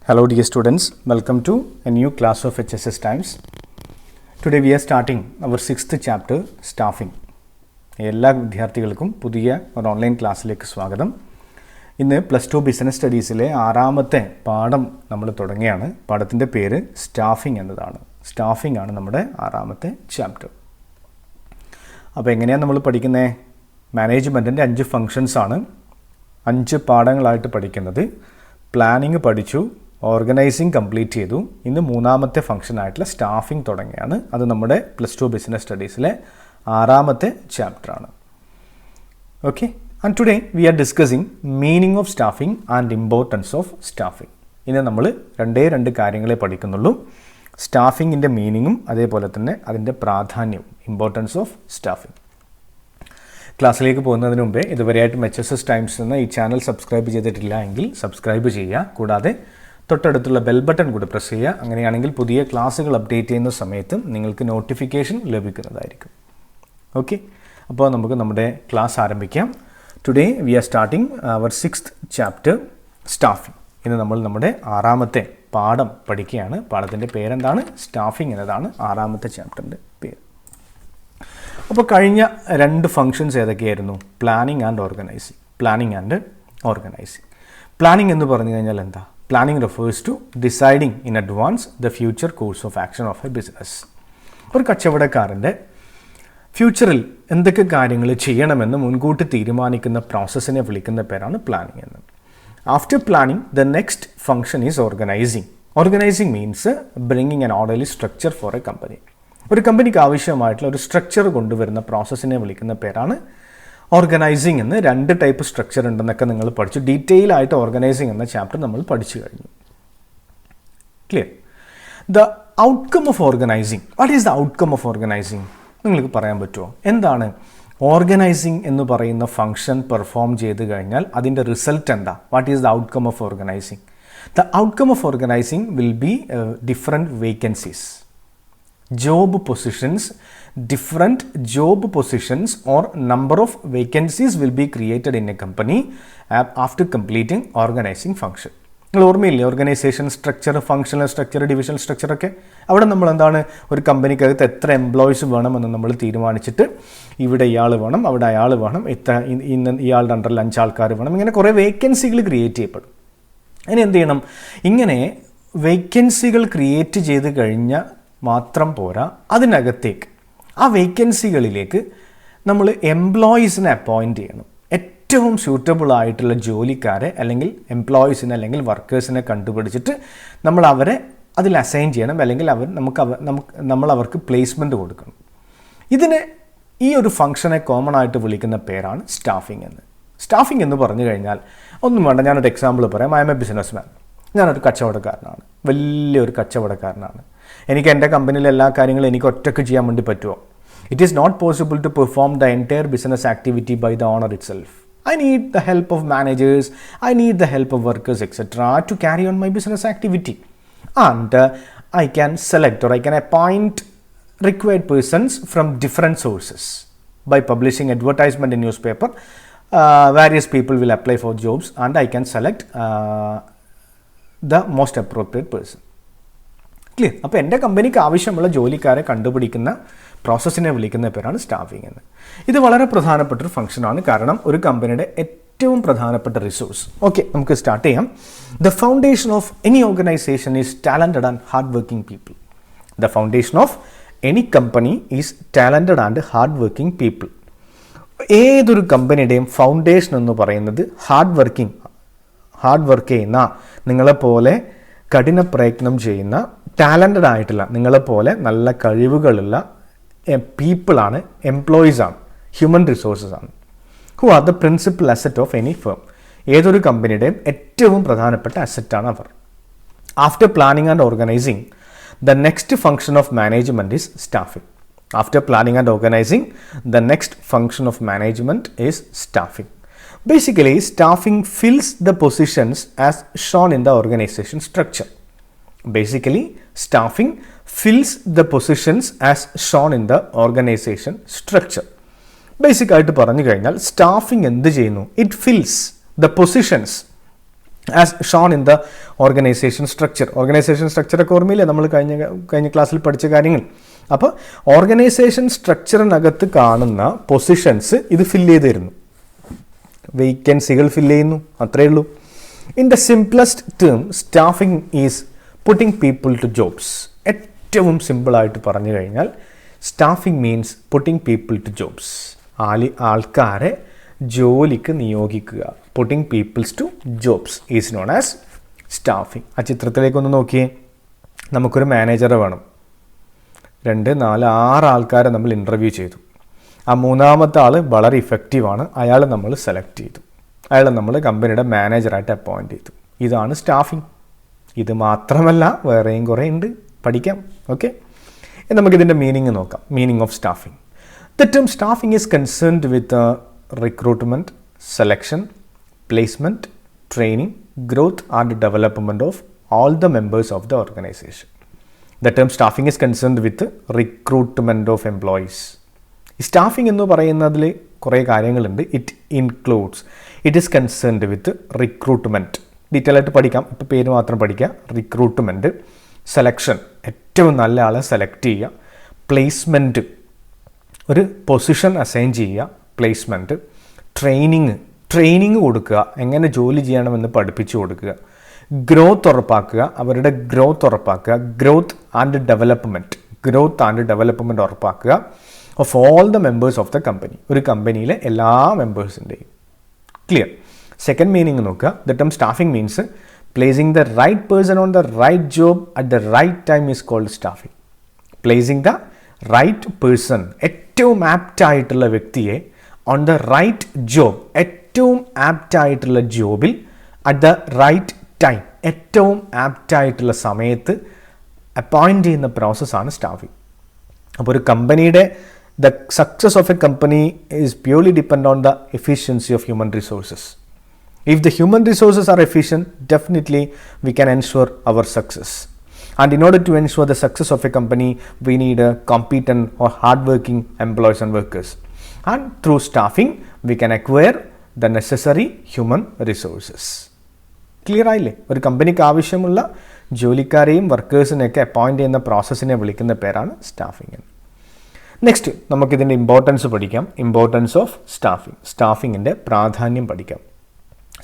Hello dear students, welcome to a new class of HSSTIMES. Today we are starting our 6th chapter, Staffing. എല്ലാ വിദ്യാർത്ഥികൾക്കും പുതിയ ഒരു online ക്ലാസ്സിലേക്ക് സ്വാഗതം. ഇന്ന് +2 ബിസിനസ് സ്റ്റഡീസിലെ 6ാമത്തെ പാഠം നമ്മൾ തുടങ്ങിയാണ്. പാഠത്തിൻ്റെ പേര് സ്റ്റാഫിംഗ് എന്നതാണ്. സ്റ്റാഫിംഗ് ആണ് നമ്മുടെ 6ാമത്തെ ചാപ്റ്റർ. അപ്പോൾ എങ്ങനെയാണ് നമ്മൾ പഠിക്കുന്നത്? മാനേജ്മെൻറ്റിൻ്റെ 5 ഫങ്ഷൻസ് ആണ് 5 പാഠങ്ങളായിട്ട് പഠിക്കുന്നത്. പ്ലാനിങ് പഠിച്ചു, ഓർഗനൈസിങ് കംപ്ലീറ്റ് ചെയ്തു. ഇന്ന് 3ാമത്തെ ഫംഗ്ഷൻ ആയിട്ടുള്ള സ്റ്റാഫിംഗ് തുടങ്ങിയാണ്. അത് നമ്മുടെ +2 ബിസിനസ് സ്റ്റഡീസിലെ 6ാമത്തെ ചാപ്റ്ററാണ്. Okay, and today we are discussing meaning of staffing and importance of staffing. ഇന്ന് നമ്മൾ രണ്ട് കാര്യങ്ങളെ പഠിക്കുന്നുള്ളൂ. സ്റ്റാഫിങ്ങിൻ്റെ മീനിങ്ങും അതേപോലെ തന്നെ അതിൻ്റെ പ്രാധാന്യവും, ഇമ്പോർട്ടൻസ് ഓഫ് സ്റ്റാഫിംഗ്. ക്ലാസ്സിലേക്ക് പോകുന്നതിന് മുമ്പേ ഇതുവരെയായിട്ടും HSSTIMES എന്ന ഈ ചാനൽ സബ്സ്ക്രൈബ് ചെയ്തിട്ടില്ല എങ്കിൽ സബ്സ്ക്രൈബ് ചെയ്യുക. കൂടാതെ തൊട്ടടുത്തുള്ള ബെൽ ബട്ടൺ കൂടി പ്രസ് ചെയ്യുക. അങ്ങനെയാണെങ്കിൽ പുതിയ ക്ലാസ്സുകൾ അപ്ഡേറ്റ് ചെയ്യുന്ന സമയത്ത് നിങ്ങൾക്ക് നോട്ടിഫിക്കേഷൻ ലഭിക്കുന്നതായിരിക്കും. ഓക്കെ, അപ്പോൾ നമുക്ക് നമ്മുടെ ക്ലാസ് ആരംഭിക്കാം. Today we are starting our 6th chapter, staffing. ഇന്ന് നമ്മൾ നമ്മുടെ 6ാമത്തെ പാഠം പഠിക്കുകയാണ്. പാഠത്തിൻ്റെ പേരെന്താണ്? സ്റ്റാഫിംഗ് എന്നതാണ് 6ാമത്തെ ചാപ്റ്ററിൻ്റെ പേര്. അപ്പോൾ കഴിഞ്ഞ 2 ഫങ്ഷൻസ് ഏതൊക്കെയായിരുന്നു? Planning and organising. Planning and organising. Planning എന്ന് പറഞ്ഞു കഴിഞ്ഞാൽ എന്താ? Planning refers to deciding in advance the future course of action of a business. ഒരു കച്ചവടക്കാരൻ്റെ ഫ്യൂച്ചറിൽ എന്തൊക്കെ കാര്യങ്ങൾ ചെയ്യണമെന്ന് മുൻകൂട്ടി തീരുമാനിക്കുന്ന പ്രോസസ്സിനെ വിളിക്കുന്ന പേരാണ് പ്ലാനിങ് എന്ന്. After planning the next function is organising. Organising means bringing an orderly structure four A company. ഒരു കമ്പനിക്ക് ആവശ്യമായിട്ടുള്ള ഒരു സ്ട്രക്ചർ കൊണ്ടുവരുന്ന പ്രോസസ്സിനെ വിളിക്കുന്ന പേരാണ് ഓർഗനൈസിങ് എന്ന്. 2 ടൈപ്പ് സ്ട്രക്ചർ ഉണ്ടെന്നൊക്കെ നിങ്ങൾ പഠിച്ചു. ഡീറ്റെയിൽ ആയിട്ട് ഓർഗനൈസിങ് എന്ന ചാപ്റ്റർ നമ്മൾ പഠിച്ചു കഴിഞ്ഞു. Clear? The outcome of organising. What is the outcome of organising? നിങ്ങൾക്ക് പറയാൻ പറ്റുമോ? എന്താണ് ഓർഗനൈസിങ് എന്ന് പറയുന്ന ഫംഗ്ഷൻ പെർഫോം ചെയ്ത് കഴിഞ്ഞാൽ അതിൻ്റെ റിസൾട്ട് എന്താ? What is the outcome of organising? The outcome of organising will be different vacancies, job positions. Different job positions or number of vacancies will be created in a company after completing organizing function. നിങ്ങൾ ഓർമ്മയില്ലേ? Organisation structure, functional structure, divisional structure ഒക്കെ. അവിടെ നമ്മൾ എന്താണ്, ഒരു കമ്പനിക്കകത്ത് എത്ര employees വേണമെന്ന് നമ്മൾ തീരുമാനിച്ചിട്ട് ഇവിടെ ഇയാൾ വേണം, അവിടെ അയാൾ വേണം, ഇയാളുടെ അണ്ടറിൽ 5 ആൾക്കാർ വേണം, ഇങ്ങനെ കുറേ വേക്കൻസികൾ ക്രിയേറ്റ് ചെയ്യപ്പെടും. അതിന് എന്ത് ചെയ്യണം? ഇങ്ങനെ വേക്കൻസികൾ ക്രിയേറ്റ് ചെയ്ത് കഴിഞ്ഞാൽ മാത്രം പോരാ, അതിനകത്തേക്ക് ആ വേക്കൻസികളിലേക്ക് നമ്മൾ എംപ്ലോയീസിനെ അപ്പോയിൻറ്റ് ചെയ്യണം. ഏറ്റവും സ്യൂട്ടബിൾ ആയിട്ടുള്ള ജോലിക്കാരെ അല്ലെങ്കിൽ എംപ്ലോയീസിനെ അല്ലെങ്കിൽ വർക്കേഴ്സിനെ കണ്ടുപിടിച്ചിട്ട് നമ്മൾ അവരെ അതിൽ അസൈൻ ചെയ്യണം, അല്ലെങ്കിൽ നമ്മൾ അവർക്ക് പ്ലേസ്മെൻറ്റ് കൊടുക്കണം. ഈ ഒരു ഫംഗ്ഷനെ കോമൺ ആയിട്ട് വിളിക്കുന്ന പേരാണ് സ്റ്റാഫിംഗ് എന്ന്. സ്റ്റാഫിംഗ് എന്ന് പറഞ്ഞു കഴിഞ്ഞാൽ ഒന്നും വേണ്ട, ഞാനൊരു എക്സാമ്പിൾ പറയാം. I M A business man. ഞാനൊരു കച്ചവടക്കാരനാണ്, വലിയൊരു കച്ചവടക്കാരനാണ്. എനിക്ക് എൻ്റെ കമ്പനിയിലെ എല്ലാ കാര്യങ്ങളും എനിക്ക് ഒറ്റയ്ക്ക് ചെയ്യാൻ വേണ്ടി പറ്റുമോ? It is not possible to perform the entire business activity by the owner itself. I need the help of managers, I need the help of workers, etc. to carry on my business activity. And I can select or I can appoint required persons from different sources. By publishing advertisement in newspaper, various people will apply for jobs and I can select the most appropriate person. Clear? അപ്പോൾ എൻ്റെ കമ്പനിക്ക് ആവശ്യമുള്ള ജോലിക്കാരെ കണ്ടുപിടിക്കുന്ന പ്രോസസ്സിനെ വിളിക്കുന്ന പേരാണ് staffing എന്ന്. ഇത് വളരെ പ്രധാനപ്പെട്ടൊരു ഫംഗ്ഷനാണ്, കാരണം ഒരു കമ്പനിയുടെ ഏറ്റവും പ്രധാനപ്പെട്ട റിസോഴ്സ്. ഓക്കെ, നമുക്ക് സ്റ്റാർട്ട് ചെയ്യാം. The foundation of any organisation is talented and hard working people. The foundation of any company is talented and hard working people. ഏതൊരു കമ്പനിയുടെയും ഫൗണ്ടേഷൻ എന്ന് പറയുന്നത് ഹാർഡ് വർക്ക് ചെയ്യുന്ന, നിങ്ങളെപ്പോലെ കഠിന പ്രയത്നം ചെയ്യുന്ന, ടാലൻറ്റഡ് ആയിട്ടുള്ള, നിങ്ങളെപ്പോലെ നല്ല കഴിവുകളുള്ള പീപ്പിളാണ്, എംപ്ലോയീസാണ്, ഹ്യൂമൻ റിസോഴ്സസ് ആണ്. Who are the principal asset of any firm. ഏതൊരു കമ്പനിയുടെയും ഏറ്റവും പ്രധാനപ്പെട്ട അസറ്റാണ് അവർ. After planning and organising the next function of management is staffing. After planning and organising the next function of management is staffing. Basically, staffing fills the positions as shown in the organization structure. Basically, staffing fills the positions as shown in the organization structure. Basic ആയിട്ട് പറഞ്ഞു കഴിഞ്ഞാൽ staffing എന്ത് ചെയ്യുന്നു? It fills the positions as shown in the organisation structure. Organisation സ്ട്രക്ചറൊക്കെ ഓർമ്മയില്ലേ നമ്മൾ കഴിഞ്ഞ ക്ലാസ്സിൽ പഠിച്ച കാര്യങ്ങൾ. അപ്പോൾ ഓർഗനൈസേഷൻ സ്ട്രക്ചറിനകത്ത് കാണുന്ന പൊസിഷൻസ് ഇത് ഫില്ല് ചെയ്ത് തരുന്നു, വേക്കൻസികൾ ഫില്ല് ചെയ്യുന്നു, അത്രയേ ഉള്ളൂ. In the simplest term staffing is putting people to jobs. ഏറ്റവും സിമ്പിളായിട്ട് പറഞ്ഞു കഴിഞ്ഞാൽ staffing means putting people to jobs. ആൾക്കാരെ ജോലിക്ക് നിയോഗിക്കുക. Putting peoples to jobs is known as staffing. ആ ചിത്രത്തിലേക്കൊന്ന് നോക്കിയേ. നമുക്കൊരു മാനേജറെ വേണം. 2, 4, 6 ആൾക്കാരെ നമ്മൾ ഇൻ്റർവ്യൂ ചെയ്തു. ആ മൂന്നാമത്തെ ആൾ വളരെ ഇഫക്റ്റീവാണ്, അയാൾ നമ്മൾ സെലക്ട് ചെയ്തു, അയാളെ നമ്മൾ കമ്പനിയുടെ മാനേജറായിട്ട് അപ്പോയിൻറ്റ് ചെയ്തു. ഇതാണ് സ്റ്റാഫിംഗ്. ഇത് മാത്രമല്ല വേറെയും കുറേ ഉണ്ട്, പഠിക്കാം. ഓക്കെ, നമുക്കിതിൻ്റെ മീനിങ് നോക്കാം. Meaning of staffing. The term staffing is concerned with recruitment, selection, placement, training, growth and development of all the members of the organization. The term staffing is concerned with recruitment of employees. Staffing എന്ന് പറയുന്നതിൽ കുറേ കാര്യങ്ങളുണ്ട്. It is concerned with recruitment. Detail ആയിട്ട് പഠിക്കാം, ഇപ്പോൾ പേര് മാത്രം പഠിക്കുക. റിക്രൂട്ട്മെൻറ്റ്, സെലക്ഷൻ, ഏറ്റവും നല്ല ആളെ സെലക്ട് ചെയ്യുക, പ്ലേസ്മെൻറ്റ്, ഒരു പൊസിഷൻ അസൈൻ ചെയ്യുക, പ്ലേസ്മെൻറ്റ്, ട്രെയിനിങ് കൊടുക്കുക, എങ്ങനെ ജോലി ചെയ്യണമെന്ന് പഠിപ്പിച്ചു കൊടുക്കുക, ഗ്രോത്ത് ഉറപ്പാക്കുക, അവരുടെ ഗ്രോത്ത് ഉറപ്പാക്കുക, ഗ്രോത്ത് ആൻഡ് ഡെവലപ്മെൻറ്റ് ഉറപ്പാക്കുക of all the members of the company. ഒരു കമ്പനിയിലെ എല്ലാ മെമ്പേഴ്സിൻ്റെയും. ക്ലിയർ. സെക്കൻഡ് മീനിങ് നോക്കുക. The term staffing means placing the right person on the right job at the right time is called staffing. Placing the right person, ഏറ്റവും apt ആയിട്ടുള്ള വ്യക്തിയെ on the right job, ഏറ്റവും apt ആയിട്ടുള്ള ജോബിൽ അറ്റ് the right ടൈം, ഏറ്റവും apt ആയിട്ടുള്ള സമയത്ത് അപ്പോയിൻറ്റ് ചെയ്യുന്ന പ്രോസസ്സാണ് സ്റ്റാഫിംഗ്. അപ്പോൾ ഒരു കമ്പനിയുടെ the success of a company is purely depend on the efficiency of human resources. If the human resources are efficient, definitely we can ensure our success. And in order to ensure the success of a company, we need a competent or hardworking employees and workers. And through staffing, we can acquire the necessary human resources. Clear ആയില്ലേ? ഒരു കമ്പനിക്ക് ആവശ്യമുള്ള ജോലിക്കാരെയും വർക്കേഴ്സിനെയൊക്കെ appoint ചെയ്യുന്ന പ്രോസസ്സിനെ വിളിക്കുന്ന പേരാണ് staffing. Next നമുക്കിതിൻ്റെ importance പഠിക്കാം. Importance of staffing, സ്റ്റാഫിങ്ങിൻ്റെ പ്രാധാന്യം പഠിക്കാം.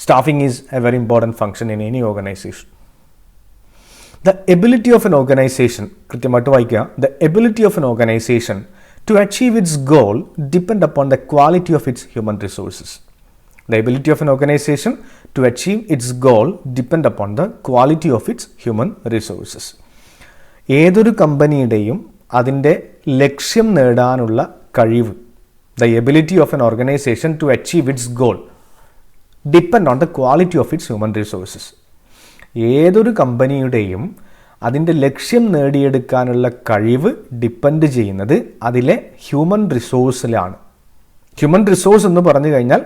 Staffing is a very important function in any organization. The ability of an organization, കൃത്യമായിട്ട് വായിക്കുക, the ability of an organization to achieve its goal depend upon the quality of its human resources. The ability of an organization to achieve its goal depend upon the quality of its human resources. ഏതൊരു കമ്പനിയുടെയും അതിൻ്റെ ലക്ഷ്യം നേടാനുള്ള കഴിവ്, the ability of an organization to achieve its goal depend on the quality of its human resources. ഏതൊരു കമ്പനിയുടെയും അതിൻ്റെ ലക്ഷ്യം നേടിയെടുക്കാനുള്ള കഴിവ് depend ചെയ്യുന്നത് അതിലെ ഹ്യൂമൻ റിസോഴ്സിലാണ്. ഹ്യൂമൻ റിസോഴ്സ് എന്ന് പറഞ്ഞു കഴിഞ്ഞാൽ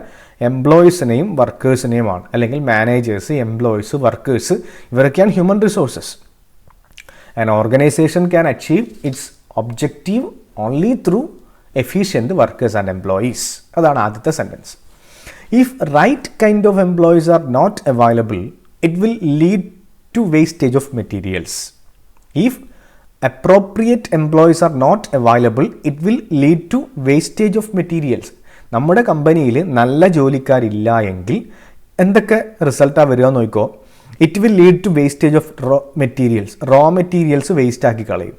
എംപ്ലോയീസിനെയും വർക്കേഴ്സിനെയുമാണ്, അല്ലെങ്കിൽ മാനേജേഴ്സ്, എംപ്ലോയീസ്, വർക്കേഴ്സ്, ഇവരൊക്കെയാണ് human resources. An organization can achieve its objective only through efficient workers and employees. അതാണ് ആദ്യത്തെ sentence. If right kind of employees are not available, it will lead to wastage of materials. If appropriate employees are not available, it will lead to wastage of materials. നമ്മുടെ കമ്പനിയിൽ നല്ല ജോലിക്കാരില്ല എങ്കിൽ എന്തൊക്കെ റിസൾട്ടാണ് വരിക എന്ന് നോക്കിക്കോ. It will lead to wastage of raw materials waste ആക്കി കളയും.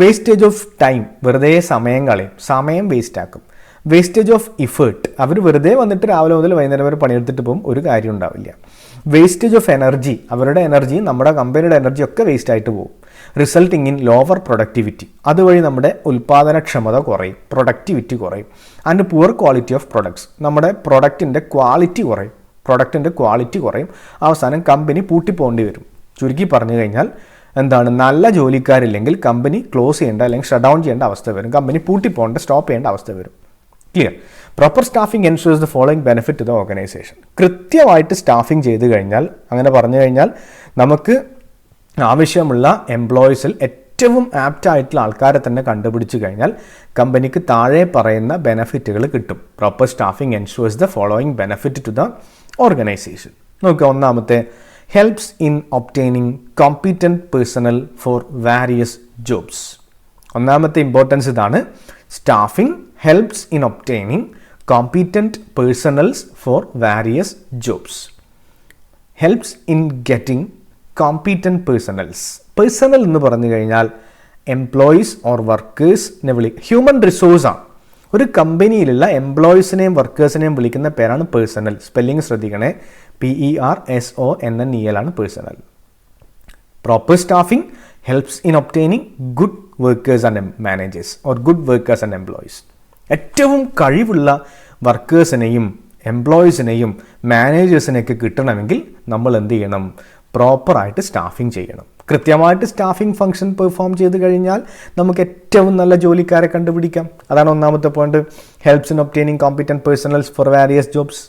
വേസ്റ്റേജ് ഓഫ് ടൈം, വെറുതെ സമയം കളയും, സമയം വേസ്റ്റ് ആക്കും. വേസ്റ്റേജ് ഓഫ് ഇഫേർട്ട്, അവർ വെറുതെ വന്നിട്ട് രാവിലെ മുതൽ വൈകുന്നേരം വരെ പണിയെടുത്തിട്ട് പോകും, ഒരു കാര്യം ഉണ്ടാവില്ല. വേസ്റ്റേജ് ഓഫ് എനർജി, അവരുടെ എനർജിയും നമ്മുടെ കമ്പനിയുടെ എനർജി ഒക്കെ വേസ്റ്റ് ആയിട്ട് പോകും. റിസൾട്ടിങ് ഇൻ ലോവർ പ്രൊഡക്ടിവിറ്റി, അതുവഴി നമ്മുടെ ഉൽപ്പാദനക്ഷമത കുറയും, പ്രൊഡക്ടിവിറ്റി കുറയും. And poor quality of products, നമ്മുടെ പ്രൊഡക്റ്റിൻ്റെ ക്വാളിറ്റി കുറയും. അവസാനം കമ്പനി പൂട്ടിപ്പോകേണ്ടി വരും. ചുരുക്കി പറഞ്ഞു കഴിഞ്ഞാൽ എന്താണ്, നല്ല ജോലിക്കാരില്ലെങ്കിൽ കമ്പനി ക്ലോസ് ചെയ്യേണ്ട അല്ലെങ്കിൽ ഷട്ട് ഡൗൺ ചെയ്യേണ്ട അവസ്ഥ വരും, കമ്പനി പൂട്ടിപ്പോകേണ്ട, സ്റ്റോപ്പ് ചെയ്യേണ്ട അവസ്ഥ വരും. Clear. Proper staffing ensures the following benefit to the organization. കൃത്യമായിട്ട് സ്റ്റാഫിംഗ് ചെയ്ത് കഴിഞ്ഞാൽ, അങ്ങനെ പറഞ്ഞു കഴിഞ്ഞാൽ നമുക്ക് ആവശ്യമുള്ള എംപ്ലോയീസിൽ ഏറ്റവും ആപ്റ്റ് ആയിട്ടുള്ള ആൾക്കാരെ തന്നെ കണ്ടുപിടിച്ച് കഴിഞ്ഞാൽ കമ്പനിക്ക് താഴെ പറയുന്ന ബെനിഫിറ്റുകൾ കിട്ടും. Proper staffing ensures the following benefit to the organization. നോക്കുക, ഒന്നാമത്തെ helps in obtaining competent personnel for various jobs. ഒന്നാമത്തെ ഇമ്പോർട്ടൻസ് ഇതാണ്. Staffing helps in obtaining competent personnels for various jobs. Helps in getting competent personnels. Personnel എന്ന് പറഞ്ഞു കഴിഞ്ഞാൽ employees or വർക്കേഴ്സിനെ human റിസോഴ്സാണ്. ഒരു കമ്പനിയിലുള്ള എംപ്ലോയീസിനെയും വർക്കേഴ്സിനെയും വിളിക്കുന്ന പേരാണ് പേഴ്സണൽ. സ്പെല്ലിംഗ് ശ്രദ്ധിക്കണേ, PERSONNEL ആണ് personnel. Proper staffing helps in obtaining good workers and managers or good workers and employees. ഏറ്റവും കഴിവുള്ള വർക്കേഴ്സിനെയും എംപ്ലോയീസിനെയും മാനേജേഴ്സിനെയൊക്കെ കിട്ടണമെങ്കിൽ നമ്മൾ എന്ത് ചെയ്യണം? പ്രോപ്പറായിട്ട് സ്റ്റാഫിംഗ് ചെയ്യണം. കൃത്യമായിട്ട് സ്റ്റാഫിംഗ് ഫംഗ്ഷൻ പെർഫോം ചെയ്ത് കഴിഞ്ഞാൽ നമുക്ക് ഏറ്റവും നല്ല ജോലിക്കാരെ കണ്ടുപിടിക്കാം. അതാണ് ഒന്നാമത്തെ point, helps in obtaining competent personnels for various jobs.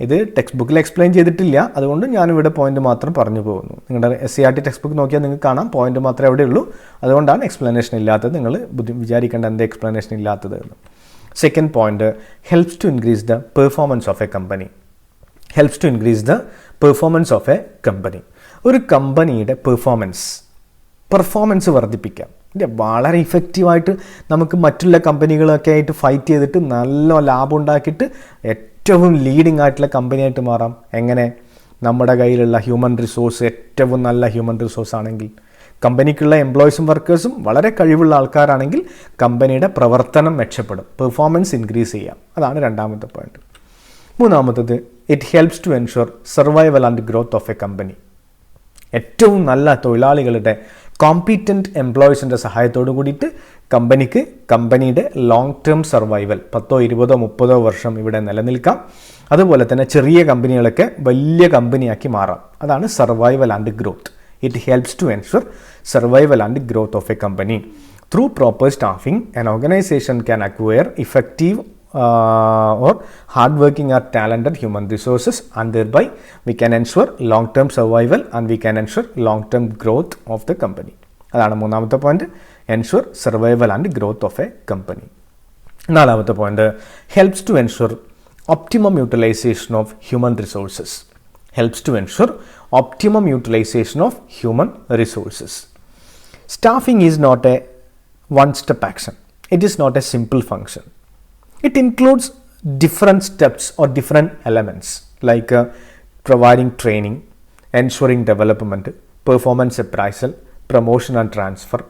ഇത് ടെക്സ്റ്റ് ബുക്കിൽ എക്സ്പ്ലെയിൻ ചെയ്തിട്ടില്ല, അതുകൊണ്ട് ഞാനിവിടെ പോയിന്റ് മാത്രം പറഞ്ഞു പോകുന്നു. നിങ്ങളുടെ SCERT ടെക്സ്റ്റ് ബുക്ക് നോക്കിയാൽ നിങ്ങൾക്ക് കാണാം, പോയിന്റ് മാത്രമേ അവിടെ ഉള്ളൂ. അതുകൊണ്ടാണ് എക്സ്പ്ലനേഷൻ ഇല്ലാത്തത്. നിങ്ങൾ വിചാരിക്കേണ്ട എന്താ എക്സ്പ്ലനേഷൻ ഇല്ലാത്തത് എന്ന്. Second point, helps to increase the performance of a company. Helps to increase the performance of a company. ഒരു കമ്പനിയുടെ പെർഫോമൻസ് വർദ്ധിപ്പിക്കാം. വളരെ ഇഫക്റ്റീവായിട്ട് നമുക്ക് മറ്റുള്ള കമ്പനികളൊക്കെ ആയിട്ട് ഫൈറ്റ് ചെയ്തിട്ട് നല്ല ലാഭം ഉണ്ടാക്കിയിട്ട് ഏറ്റവും ലീഡിംഗ് ആയിട്ടുള്ള കമ്പനിയായിട്ട് മാറാം. എങ്ങനെ? നമ്മുടെ കയ്യിലുള്ള ഹ്യൂമൻ റിസോഴ്സ് ഏറ്റവും നല്ല ഹ്യൂമൻ റിസോഴ്സ് ആണെങ്കിൽ, കമ്പനിക്കുള്ള എംപ്ലോയീസും വർക്കേഴ്സും വളരെ കഴിവുള്ള ആൾക്കാരാണെങ്കിൽ കമ്പനിയുടെ പ്രവർത്തനം മെച്ചപ്പെടും, പെർഫോമൻസ് ഇൻക്രീസ് ചെയ്യാം. അതാണ് രണ്ടാമത്തെ പോയിന്റ്. മൂന്നാമത്തത്, it helps to ensure survival and growth of a company. ഏറ്റവും നല്ല തൊഴിലാളികളുടെ കോമ്പീറ്റൻറ്റ് എംപ്ലോയീസിൻ്റെ സഹായത്തോടു കൂടിയിട്ട് കമ്പനിയുടെ ലോങ് ടേം സർവൈവൽ 10, 20, 30 വർഷം ഇവിടെ നിലനിൽക്കാം. അതുപോലെ തന്നെ ചെറിയ കമ്പനികളൊക്കെ വലിയ കമ്പനിയാക്കി മാറാം. അതാണ് survival and growth. It helps to ensure survival and growth of a company. Through proper staffing an organization can acquire effective or hardworking or talented human resources, and thereby we can ensure long-term survival and we can ensure long-term growth of the company. അതാണ് മൂന്നാമത്തെ point, ensure survival and growth of a company. നാലാമത്തെ point, helps to ensure optimum utilisation of human resources. Helps to ensure optimum utilisation of human resources. Staffing is not a one-step action. It is not a simple function. It includes different steps or different elements like providing training, ensuring development, performance appraisal, promotion and transfer.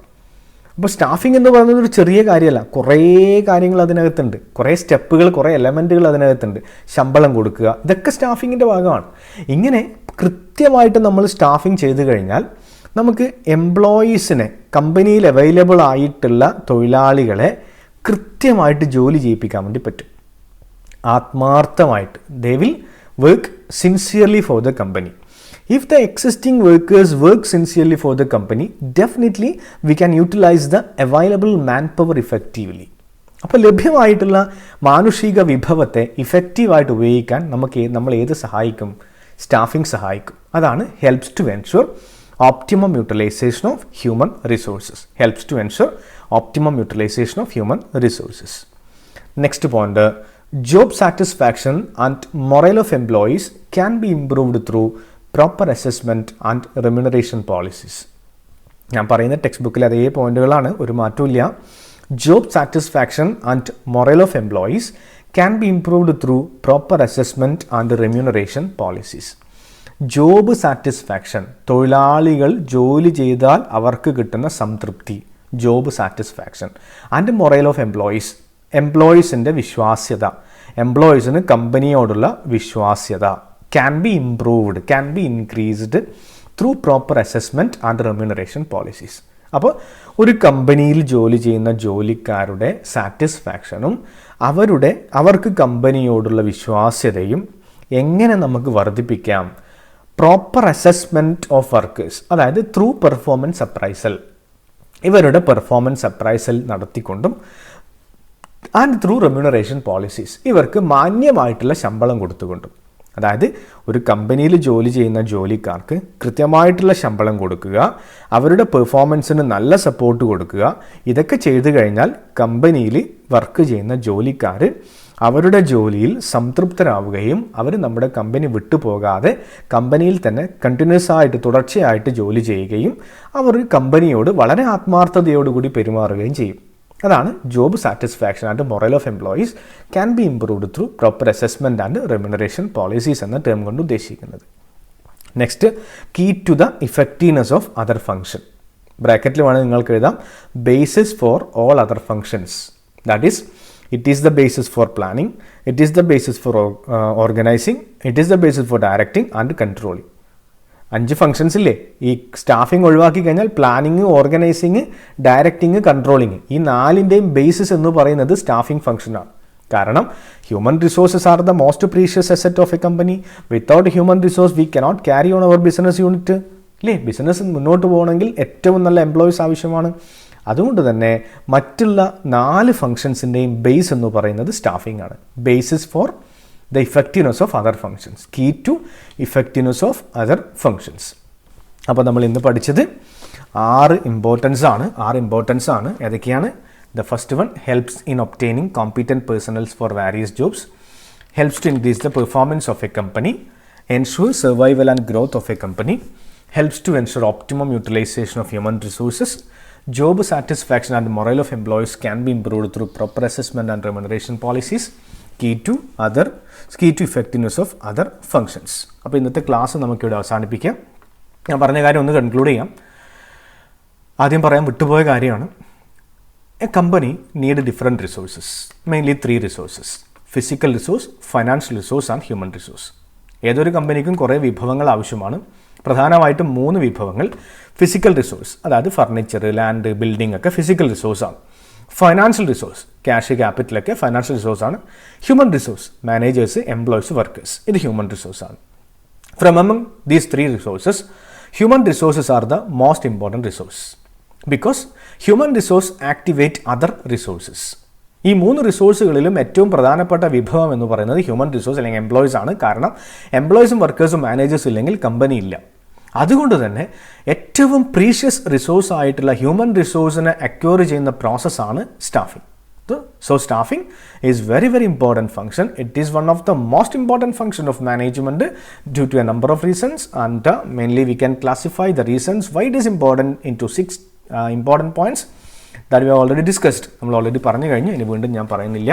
അപ്പോൾ staffing എന്ന് പറയുന്നത് ഒരു ചെറിയ കാര്യമല്ല, കുറേ കാര്യങ്ങൾ അതിനകത്തുണ്ട്, കുറേ സ്റ്റെപ്പുകൾ, കുറേ എലമെൻറ്റുകൾ അതിനകത്തുണ്ട്. ശമ്പളം കൊടുക്കുക, ഇതൊക്കെ സ്റ്റാഫിങ്ങിൻ്റെ ഭാഗമാണ്. ഇങ്ങനെ കൃത്യമായിട്ട് നമ്മൾ സ്റ്റാഫിംഗ് ചെയ്ത് കഴിഞ്ഞാൽ നമുക്ക് എംപ്ലോയീസിനെ, കമ്പനിയിൽ അവൈലബിൾ ആയിട്ടുള്ള തൊഴിലാളികളെ കൃത്യമായിട്ട് ജോലി ചെയ്യിപ്പിക്കാൻ വേണ്ടി പറ്റും. ആത്മാർത്ഥമായിട്ട് they will work sincerely for the company. If the existing workers work sincerely for the company, definitely we can utilize the available manpower effectively. അപ്പോൾ ലഭ്യമായിട്ടുള്ള മാനുഷിക വിഭവത്തെ ഇഫക്റ്റീവായിട്ട് ഉപയോഗിക്കാൻ നമ്മൾ ഏത് സഹായിക്കും? സ്റ്റാഫിംഗ് സഹായിക്കും. അതാണ് helps to ensure optimum utilization of human resources. Helps to ensure optimum utilization of human resources. Next point, job satisfaction and morale of employees can be improved through proper assessment and remuneration policies. ഞാൻ പറയുന്ന text ബുക്കിൽ അതേ പോയിന്റുകളാണ്, ഒരു മാറ്റമില്ല. Job satisfaction and morale of employees can be improved through proper assessment and remuneration policies. Job satisfaction, തൊഴിലാളികൾ ജോലി ചെയ്താൽ അവർക്ക് കിട്ടുന്ന സംതൃപ്തി, job satisfaction. And morale of employees, എംപ്ലോയീസിൻ്റെ വിശ്വാസ്യത, എംപ്ലോയീസിന് കമ്പനിയോടുള്ള വിശ്വാസ്യത can be improved, can be increased through proper assessment and remuneration policies. അപ്പോൾ ഒരു കമ്പനിയിൽ ജോലി ചെയ്യുന്ന ജോലിക്കാരുടെ സാറ്റിസ്ഫാക്ഷനും അവർക്ക് കമ്പനിയോടുള്ള വിശ്വാസ്യതയും എങ്ങനെ നമുക്ക് വർദ്ധിപ്പിക്കാം? പ്രോപ്പർ അസസ്മെൻറ്റ് ഓഫ് വർക്കേഴ്സ്, അതായത് ത്രൂ പെർഫോമൻസ് അപ്രൈസൽ, ഇവരുടെ പെർഫോമൻസ് അപ്രൈസൽ നടത്തിക്കൊണ്ടും ആൻഡ് ത്രൂ റെമ്യൂണറേഷൻ പോളിസീസ്, ഇവർക്ക് മാന്യമായിട്ടുള്ള ശമ്പളം കൊടുത്തുകൊണ്ടും. അതായത് ഒരു കമ്പനിയിൽ ജോലി ചെയ്യുന്ന ജോലിക്കാർക്ക് കൃത്യമായിട്ടുള്ള ശമ്പളം കൊടുക്കുക, അവരുടെ പെർഫോമൻസിന് നല്ല സപ്പോർട്ട് കൊടുക്കുക. ഇതൊക്കെ ചെയ്തു കഴിഞ്ഞാൽ കമ്പനിയിൽ വർക്ക് ചെയ്യുന്ന ജോലിക്കാർ അവരുടെ ജോലിയിൽ സംതൃപ്തരാവുകയും അവർ നമ്മുടെ കമ്പനി വിട്ടുപോകാതെ കമ്പനിയിൽ തന്നെ കണ്ടിന്യൂസ് ആയിട്ട് തുടർച്ചയായിട്ട് ജോലി ചെയ്യുകയും അവർ കമ്പനിയോട് വളരെ ആത്മാർത്ഥതയോടുകൂടി പെരുമാറുകയും ചെയ്യും. അതാണ് job satisfaction and morale of employees can be improved through proper assessment and remuneration policies എന്ന ടേം കൊണ്ട് ഉദ്ദേശിക്കുന്നത്. Next, key to the effectiveness of other function. ബ്രാക്കറ്റിൽ വേണമെങ്കിൽ നിങ്ങൾക്ക് എഴുതാം basis for all other functions. That is it is the basis for planning, it is the basis for organizing, it is the basis for directing and controlling. 5 functions ഇല്ലേ? ഈ staffing ഒഴിവാക്കി കഴിഞ്ഞാൽ planning, organising, directing, controlling, ഈ 4ൻ്റെയും basis എന്ന് പറയുന്നത് സ്റ്റാഫിംഗ് ഫംഗ്ഷനാണ്. കാരണം human resources are the most precious asset of a company. Without human resource we cannot carry on our business unit. ഇല്ലേ? ബിസിനസ് മുന്നോട്ട് പോകണമെങ്കിൽ ഏറ്റവും നല്ല എംപ്ലോയീസ് ആവശ്യമാണ്. അതുകൊണ്ട് തന്നെ മറ്റുള്ള 4 ഫംഗ്ഷൻസിൻ്റെയും ബേസ് എന്ന് പറയുന്നത് സ്റ്റാഫിംഗ് ആണ്. Basis for the effectiveness of other functions, key to effectiveness of other functions. അപ്പോൾ നമ്മൾ ഇന്ന് പഠിച്ചത് 6 ഇമ്പോർട്ടൻസ് ആണ്. ഏതൊക്കെയാണ്? The first one, helps in obtaining competent personnels for various jobs, helps to increase the performance of a company, ensure survival and growth of a company, helps to ensure optimum utilization of human resources, job satisfaction and morale of employees can be improved through proper assessment and remuneration policies, key to effectiveness of other functions. അപ്പോൾ ഇന്നത്തെ class നമുക്കിവിടെ അവസാനിപ്പിക്കാം. ഞാൻ പറഞ്ഞ കാര്യം ഒന്ന് conclude ചെയ്യാം. ആദ്യം പറയാൻ വിട്ടുപോയ കാര്യമാണ്, a company need different resources, mainly 3 resources: physical resource, financial resource and human resource. ഏതൊരു കമ്പനിക്കും കുറേ വിഭവങ്ങൾ ആവശ്യമാണ്. പ്രധാനമായിട്ടും 3 വിഭവങ്ങൾ. ഫിസിക്കൽ റിസോഴ്സ്, അതായത് ഫർണിച്ചർ, ലാൻഡ്, ബിൽഡിംഗ് ഒക്കെ ഫിസിക്കൽ റിസോഴ്സാണ്. ഫൈനാൻഷ്യൽ റിസോഴ്സ്, ക്യാഷ്, ക്യാപിറ്റലൊക്കെ ഫൈനാൻഷ്യൽ റിസോഴ്സാണ്. Human resource, managers, employees, workers, ഇത് ഹ്യൂമൻ റിസോഴ്സാണ്. From among these 3 resources, human resources are the most important resource because human resource activate other resources. ഈ 3 റിസോഴ്സുകളിലും ഏറ്റവും പ്രധാനപ്പെട്ട വിഭവം എന്ന് പറയുന്നത് ഹ്യൂമൻ റിസോഴ്സ് അല്ലെങ്കിൽ എംപ്ലോയീസ് ആണ്. കാരണം എംപ്ലോയീസും വർക്കേഴ്സും മാനേജേഴ്സും ഇല്ലെങ്കിൽ കമ്പനി ഇല്ല. അതുകൊണ്ട് തന്നെ ഏറ്റവും പ്രീഷ്യസ് റിസോഴ്സ് ആയിട്ടുള്ള ഹ്യൂമൻ റിസോഴ്സിനെ അക്വയർ ചെയ്യുന്ന പ്രോസസ്സാണ് staffing. So staffing is very important function. It is one of the most important function of management due to a number of reasons, and mainly we can classify the reasons why it is important into 6 important points that we have already discussed. നമ്മൾ already പറഞ്ഞു കഴിഞ്ഞു, ഇനി വീണ്ടും ഞാൻ പറയുന്നില്ല.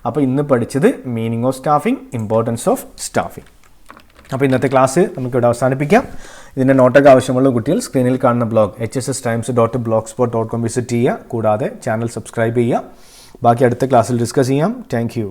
അപ്പോൾ ഇന്ന് പഠിച്ചത് meaning of staffing, importance of staffing. അപ്പോൾ ഇന്നത്തെ ക്ലാസ് നമുക്കിവിടെ അവസാനിപ്പിക്കാം. ഇതിൻ്റെ നോട്ടൊക്കെ ആവശ്യമുള്ള കുട്ടികൾ സ്ക്രീനിൽ കാണുന്ന ബ്ലോഗ് hsstimes.blogspot.com വിസിറ്റ് ചെയ്യുക. കൂടാതെ ചാനൽ സബ്സ്ക്രൈബ് ചെയ്യുക. ബാക്കി അടുത്ത ക്ലാസ്സിൽ ഡിസ്കസ് ചെയ്യാം. Thank you.